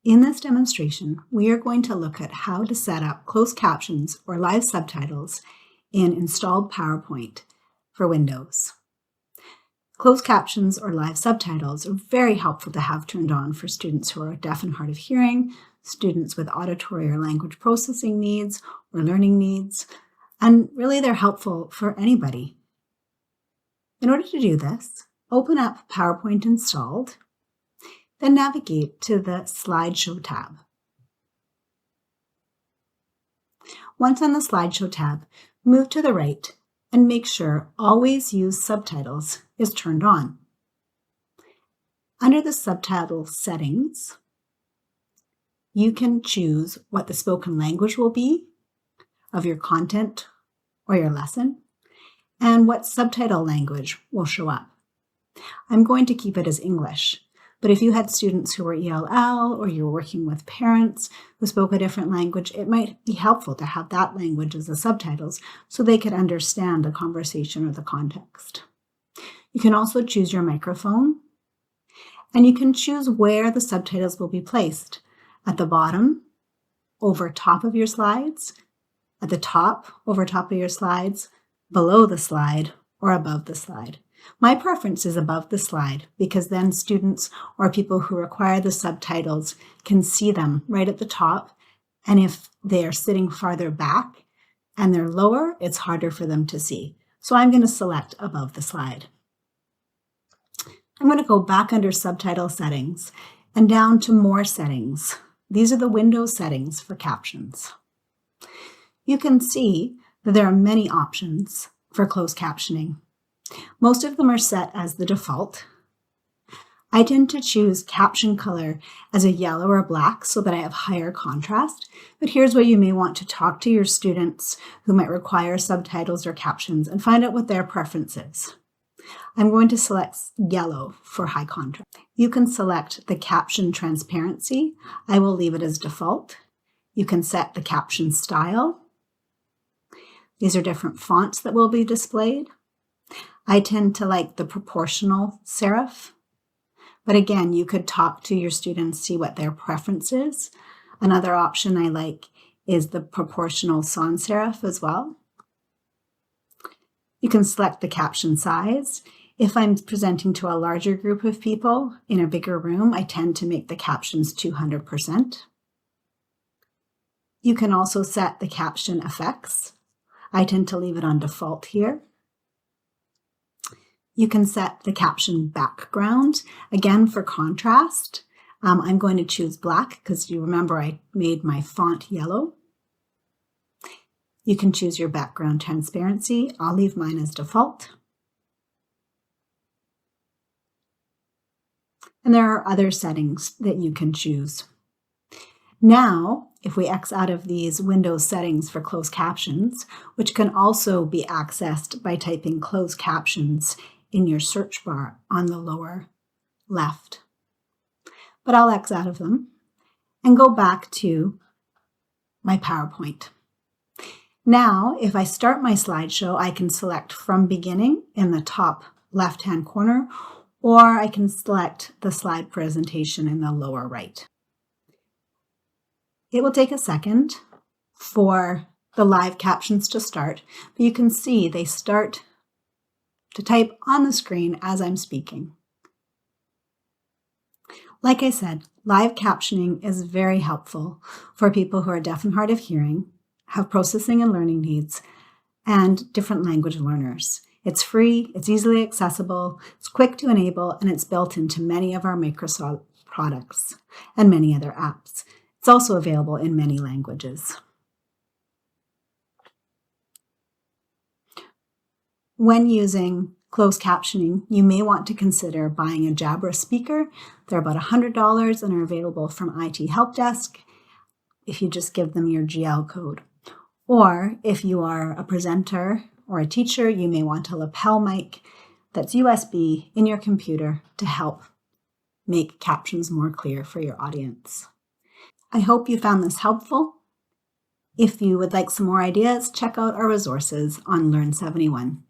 In this demonstration, we are going to look at how to set up closed captions or live subtitles in installed PowerPoint for Windows. Closed captions or live subtitles are very helpful to have turned on for students who are deaf and hard of hearing, students with auditory or language processing needs or learning needs, and really they're helpful for anybody. In order to do this, open up PowerPoint installed, then navigate to the Slideshow tab. Once on the Slideshow tab, move to the right and make sure Always Use Subtitles is turned on. Under the subtitle settings, you can choose what the spoken language will be of your content or your lesson, and what subtitle language will show up. I'm going to keep it as English, but if you had students who were ELL or you were working with parents who spoke a different language, it might be helpful to have that language as the subtitles so they could understand the conversation or the context. You can also choose your microphone, and you can choose where the subtitles will be placed. At the bottom, over top of your slides, at the top, over top of your slides, below the slide, or above the slide. My preference is above the slide because then students or people who require the subtitles can see them right at the top. And if they are sitting farther back and they're lower, it's harder for them to see. So I'm going to select above the slide. I'm going to go back under subtitle settings and down to more settings. These are the Windows settings for captions. You can see that there are many options for closed captioning. Most of them are set as the default. I tend to choose caption color as a yellow or black so that I have higher contrast, but here's where you may want to talk to your students who might require subtitles or captions and find out what their preference is. I'm going to select yellow for high contrast. You can select the caption transparency. I will leave it as default. You can set the caption style. These are different fonts that will be displayed. I tend to like the proportional serif, but again, you could talk to your students, see what their preference is. Another option I like is the proportional sans serif as well. You can select the caption size. If I'm presenting to a larger group of people in a bigger room, I tend to make the captions 200%. You can also set the caption effects. I tend to leave it on default here. You can set the caption background, again for contrast. I'm going to choose black because you remember I made my font yellow. You can choose your background transparency. I'll leave mine as default. And there are other settings that you can choose. Now, if we X out of these Windows settings for closed captions, which can also be accessed by typing closed captions in your search bar on the lower left. But I'll X out of them and go back to my PowerPoint. Now, if I start my slideshow, I can select from beginning in the top left-hand corner, or I can select the slide presentation in the lower right. It will take a second for the live captions to start, but you can see they start to type on the screen as I'm speaking. Like I said, live captioning is very helpful for people who are deaf and hard of hearing, have processing and learning needs, and different language learners. It's free, it's easily accessible, it's quick to enable, and it's built into many of our Microsoft products and many other apps. It's also available in many languages. When using closed captioning, you may want to consider buying a Jabra speaker. They're about $100 and are available from IT Help Desk if you just give them your GL code. Or if you are a presenter or a teacher, you may want a lapel mic that's USB in your computer to help make captions more clear for your audience. I hope you found this helpful. If you would like some more ideas, check out our resources on Learn 71.